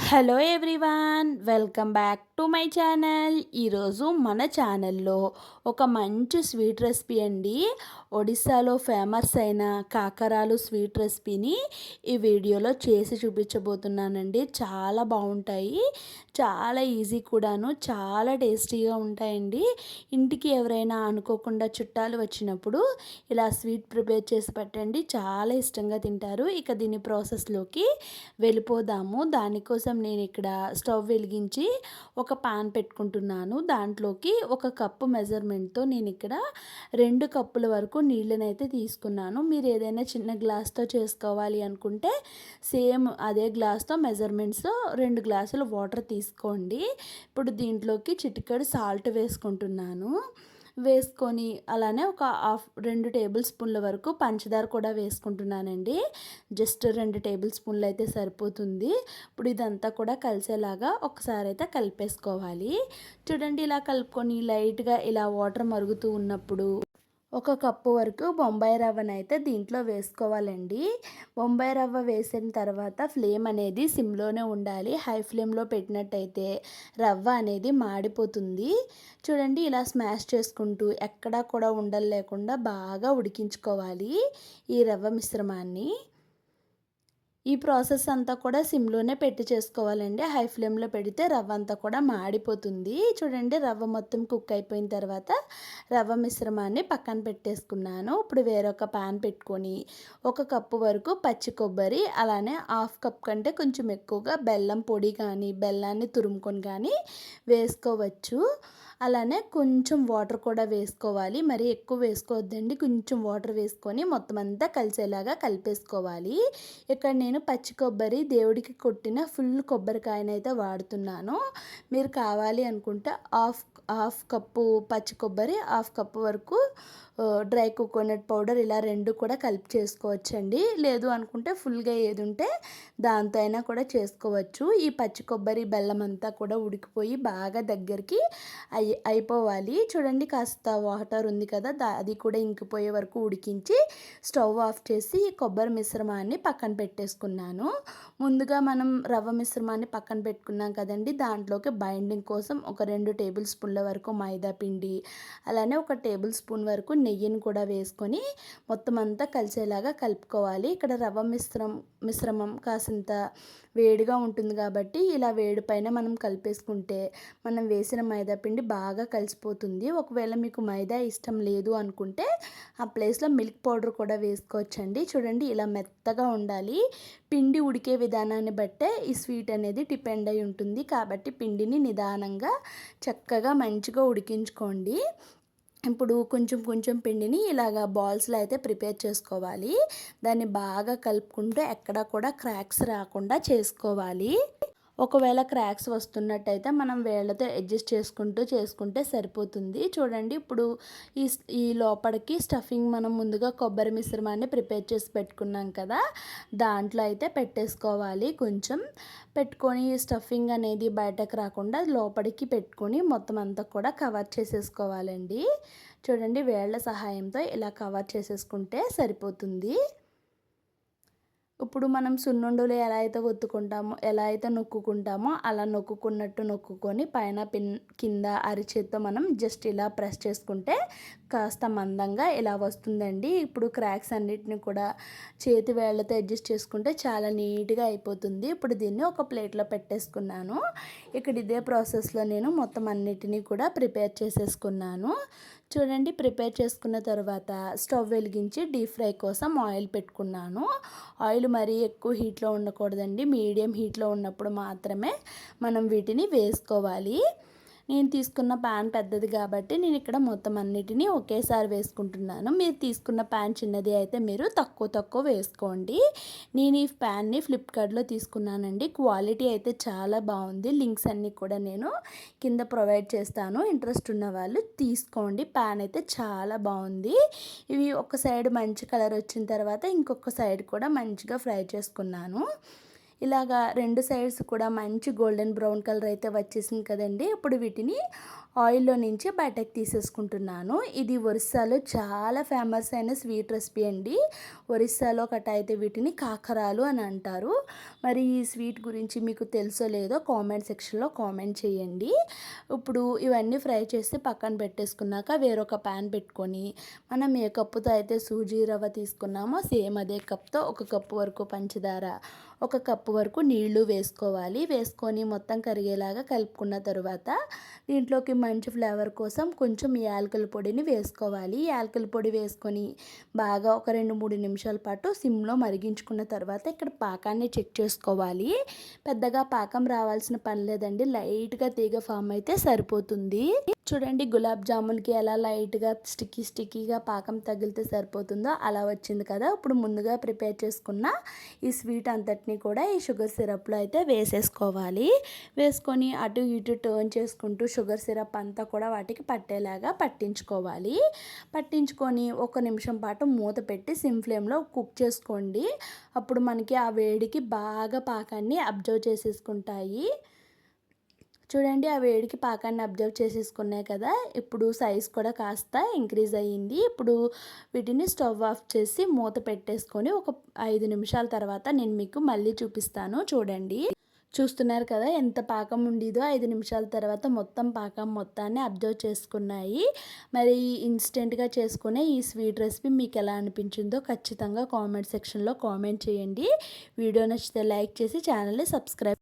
Hello everyone, welcome back to my channel. ఈరోజు మన ఛానల్లో ఒక మంచి స్వీట్ రెసిపీ అండి. ఒడిస్సాలో ఫేమస్ అయిన కాకరాలు స్వీట్ రెసిపీని ఈ వీడియోలో చేసి చూపించబోతున్నానండి. చాలా బాగుంటాయి, చాలా ఈజీ కూడాను, చాలా టేస్టీగా ఉంటాయండి. ఇంటికి ఎవరైనా అనుకోకుండా చుట్టాలు వచ్చినప్పుడు ఇలా స్వీట్ ప్రిపేర్ చేసి పెట్టండి, చాలా ఇష్టంగా తింటారు. ఇక దీని ప్రాసెస్లోకి వెళ్ళిపోదాము. దానికోసం నేను ఇక్కడ స్టవ్ వెలిగించి ఒక పాన్ పెట్టుకుంటున్నాను. దాంట్లోకి ఒక కప్పు మెజర్మెంట్తో నేను ఇక్కడ 2 కప్పుల వరకు నీళ్ళనైతే తీసుకున్నాను. మీరు ఏదైనా చిన్న గ్లాస్తో చేసుకోవాలి అనుకుంటే సేమ్ అదే గ్లాస్తో మెజర్మెంట్స్తో 2 గ్లాసులు వాటర్ తీసుకోండి. ఇప్పుడు దీంట్లోకి చిటికెడు సాల్ట్ వేసుకుంటున్నాను. వేసుకొని అలానే ఒక 2 టేబుల్ స్పూన్ల వరకు పంచదార కూడా వేసుకుంటున్నానండి. జస్ట్ 2 టేబుల్ స్పూన్లు అయితే సరిపోతుంది. ఇప్పుడు ఇదంతా కూడా కలిసేలాగా ఒకసారి అయితే కలిపేసుకోవాలి. చూడండి, ఇలా కలుపుకొని లైట్గా ఇలా వాటర్ మరుగుతూ ఉన్నప్పుడు ఒక కప్పు వరకు బొంబాయి రవ్వనైతే దీంట్లో వేసుకోవాలండి. బొంబాయి రవ్వ వేసిన తర్వాత ఫ్లేమ్ అనేది సిమ్లోనే ఉండాలి. హై ఫ్లేమ్లో పెట్టినట్టయితే రవ్వ అనేది మాడిపోతుంది. చూడండి, ఇలా స్మాష్ చేసుకుంటూ ఎక్కడా కూడా ఉండలు లేకుండా బాగా ఉడికించుకోవాలి ఈ రవ్వ మిశ్రమాన్ని. ఈ ప్రాసెస్ అంతా కూడా సిమ్లోనే పెట్టి చేసుకోవాలండి. హై ఫ్లేమ్లో పెడితే రవ్వ అంతా కూడా మాడిపోతుంది. చూడండి, రవ్వ మొత్తం కుక్ అయిపోయిన తర్వాత రవ్వ మిశ్రమాన్ని పక్కన పెట్టేసుకున్నాను. ఇప్పుడు వేరొక పాన్ పెట్టుకొని ఒక కప్పు వరకు పచ్చి కొబ్బరి, అలానే హాఫ్ కప్ కంటే కొంచెం ఎక్కువగా బెల్లం పొడి కానీ బెల్లాన్ని తురుముకొని కానీ వేసుకోవచ్చు. అలానే కొంచెం వాటర్ కూడా వేసుకోవాలి. మరి ఎక్కువ వేసుకోవద్దండి, కొంచెం వాటర్ వేసుకొని మొత్తం అంతా కలిసేలాగా కలిపేసుకోవాలి. ఇక్కడ నేను పచ్చి కొబ్బరి దేవుడికి కొట్టిన ఫుల్ కొబ్బరికాయనైతే వాడుతున్నాను. మీరు కావాలి అనుకుంటే హాఫ్ కప్పు పచ్చి కొబ్బరి, హాఫ్ కప్పు వరకు డ్రై కోకోనట్ పౌడర్, ఇలా 2 కూడా కలిపి చేసుకోవచ్చండి. లేదు అనుకుంటే ఫుల్గా ఏది ఉంటే దాంతో అయినా కూడా చేసుకోవచ్చు. ఈ పచ్చి కొబ్బరి బెల్లం అంతా కూడా ఉడికిపోయి బాగా దగ్గరికి అయిపోవాలి. చూడండి, కాస్త వాటర్ ఉంది కదా, అది కూడా ఇంకిపోయే వరకు ఉడికించి స్టవ్ ఆఫ్ చేసి కొబ్బరి మిశ్రమాన్ని పక్కన పెట్టేసుకున్నాను. ముందుగా మనం రవ్వ మిశ్రమాన్ని పక్కన పెట్టుకున్నాం కదండి, దాంట్లోకి బైండింగ్ కోసం ఒక 2 టేబుల్ స్పూన్ల వరకు మైదా పిండి, అలానే ఒక టేబుల్ స్పూన్ వరకు నెయ్యిని కూడా వేసుకొని మొత్తం అంతా కలిసేలాగా కలుపుకోవాలి. ఇక్కడ రవ్వ మిశ్రమం కాసింత వేడిగా ఉంటుంది కాబట్టి ఇలా వేడి పైన మనం కలిపేసుకుంటే మనం వేసిన మైదా పిండి బాగా కలిసిపోతుంది. ఒకవేళ మీకు మైదా ఇష్టం లేదు అనుకుంటే ఆ ప్లేస్లో మిల్క్ పౌడర్ కూడా వేసుకోవచ్చండి. చూడండి, ఇలా మెత్తగా ఉండాలి. పిండి ఉడికే విధానాన్ని బట్టే ఈ స్వీట్ అనేది డిపెండ్ అయి ఉంటుంది. కాబట్టి పిండిని నిదానంగా చక్కగా మంచిగా ఉడికించుకోండి. ఇప్పుడు కొంచెం కొంచెం పిండిని ఇలాగా బాల్స్లో అయితే ప్రిపేర్ చేసుకోవాలి. దాన్ని బాగా కలుపుకుంటూ ఎక్కడా కూడా క్రాక్స్ రాకుండా చేసుకోవాలి. ఒకవేళ క్రాక్స్ వస్తున్నట్టయితే మనం వేళ్ళతో అడ్జస్ట్ చేసుకుంటే సరిపోతుంది. చూడండి, ఇప్పుడు ఈ లోపలికి స్టఫింగ్ మనం ముందుగా కొబ్బరి మిశ్రమాన్ని ప్రిపేర్ చేసి పెట్టుకున్నాం కదా, దాంట్లో అయితే పెట్టేసుకోవాలి. కొంచెం పెట్టుకొని స్టఫింగ్ అనేది బయటకు రాకుండా లోపలికి పెట్టుకొని మొత్తం అంతా కూడా కవర్ చేసేసుకోవాలండి. చూడండి, వేళ్ళ సహాయంతో ఇలా కవర్ చేసేసుకుంటే సరిపోతుంది. ఇప్పుడు మనం సున్నుండలు ఎలా అయితే ఒత్తుకుంటామో, ఎలా అయితే నొక్కుకుంటామో అలా నొక్కుకొని పైన కింద అరిచేత్తో మనం జస్ట్ ఇలా ప్రెస్ చేసుకుంటే కాస్త మందంగా ఇలా వస్తుందండి. ఇప్పుడు క్రాక్స్ అన్నిటిని కూడా చేతి వేళ్ళతో అడ్జస్ట్ చేసుకుంటే చాలా నీట్గా అయిపోతుంది. ఇప్పుడు దీన్ని ఒక ప్లేట్లో పెట్టేసుకున్నాను. ఇక్కడ ఇదే ప్రాసెస్లో నేను మొత్తం అన్నిటినీ కూడా ప్రిపేర్ చేసేసుకున్నాను. చూడండి, ప్రిపేర్ చేసుకున్న తర్వాత స్టవ్ వెలిగించి డీప్ ఫ్రై కోసం ఆయిల్ పెట్టుకున్నాను. ఆయిల్ మరీ ఎక్కువ హీట్లో ఉండకూడదండి, మీడియం హీట్లో ఉన్నప్పుడు మాత్రమే మనం వీటిని వేసుకోవాలి. నేను తీసుకున్న ప్యాన్ పెద్దది కాబట్టి నేను ఇక్కడ మొత్తం అన్నిటినీ ఒకేసారి వేసుకుంటున్నాను. మీరు తీసుకున్న ప్యాన్ చిన్నది అయితే మీరు తక్కువ వేసుకోండి. నేను ఈ ప్యాన్ని ఫ్లిప్కార్ట్లో తీసుకున్నానండి. క్వాలిటీ అయితే చాలా బాగుంది. లింక్స్ అన్నీ కూడా నేను కింద ప్రొవైడ్ చేస్తాను, ఇంట్రెస్ట్ ఉన్న వాళ్ళు తీసుకోండి. ప్యాన్ అయితే చాలా బాగుంది. ఇవి ఒక సైడ్ మంచి కలర్ వచ్చిన తర్వాత ఇంకొక సైడ్ కూడా మంచిగా ఫ్రై చేసుకున్నాను. ఇలాగా 2 సైడ్స్ కూడా మంచి గోల్డెన్ బ్రౌన్ కలర్ అయితే వచ్చేసింది కదండీ. ఇప్పుడు వీటిని ఆయిల్‌లో నుంచి బయటకి తీసేసుకుంటున్నాను. ఇది ఒరిస్సాలో చాలా ఫేమస్ అయిన స్వీట్ రెసిపీ అండి. ఒరిస్సాలో గట్టా అయితే వీటిని కాకరాలు అని అంటారు. మరి ఈ స్వీట్ గురించి మీకు తెలుసో లేదో కామెంట్ సెక్షన్‌లో కామెంట్ చేయండి. ఇప్పుడు ఇవన్నీ ఫ్రై చేసి పక్కన పెట్టేసుకున్నాక వేరొక పాన్ పెట్టుకొని మనం ఏ కప్పుతో అయితే సూజీ రవ్వ తీసుకున్నామో సేమ్ అదే కప్‌తో 1 కప్పు వరకు పంచదార, 1 కప్పు వరకు నీళ్లు వేసుకోవాలి. వేసుకొని మొత్తం కరిగేలాగా కలుపుకున్న తరువాత దీంట్లోకి మంచి ఫ్లేవర్ కోసం కొంచెం యాలకుల పొడిని వేసుకోవాలి. యాలకుల పొడి వేసుకొని బాగా ఒక 2-3 నిమిషాల పాటు సిమ్లో మరిగించుకున్న తర్వాత ఇక్కడ పాకాన్ని చెక్ చేసుకోవాలి. పెద్దగా పాకం రావాల్సిన పని లేదండి. లైట్గా తీగ ఫామ్ అయితే సరిపోతుంది. చూడండి గులాబ్ జామున్కి ఎలా లైట్గా స్టిక్కీగా పాకం తగిలితే సరిపోతుందో అలా వచ్చింది కదా. ఇప్పుడు ముందుగా ప్రిపేర్ చేసుకున్న ఈ స్వీట్ అంతటిని కూడా ఈ షుగర్ సిరప్లో అయితే వేసేసుకోవాలి. వేసుకొని అటు ఇటు టర్న్ చేసుకుంటూ షుగర్ సిరప్ అంతా కూడా వాటికి పట్టేలాగా పట్టించుకోవాలి. పట్టించుకొని 1 నిమిషం పాటు మూత పెట్టి సిమ్ ఫ్లేమ్లో కుక్ చేసుకోండి. అప్పుడు మనకి ఆ వేడికి బాగా పాకాన్ని అబ్జర్వ్ చేసేసుకుంటాయి. చూడండి ఆ వేడికి పాకాన్ని అబ్జర్వ్ చేసేసుకున్నాయి కదా. ఇప్పుడు సైజ్ కూడా కాస్త ఇంక్రీజ్ అయ్యింది. ఇప్పుడు వీటిని స్టవ్ ఆఫ్ చేసి మూత పెట్టేసుకొని ఒక 5 నిమిషాల తర్వాత నేను మీకు మళ్ళీ చూపిస్తాను. చూడండి చూస్తున్నారు కదా ఎంత పాకం ఉండేదో. 5 నిమిషాల తర్వాత మొత్తం పాకం మొత్తాన్ని అబ్జర్వ్ చేసుకున్నాయి. మరి ఇన్స్టెంట్గా చేసుకునే ఈ స్వీట్ రెసిపీ మీకు ఎలా అనిపించిందో ఖచ్చితంగా కామెంట్ సెక్షన్లో కామెంట్ చేయండి. వీడియో నచ్చితే లైక్ చేసి ఛానల్ని సబ్స్క్రైబ్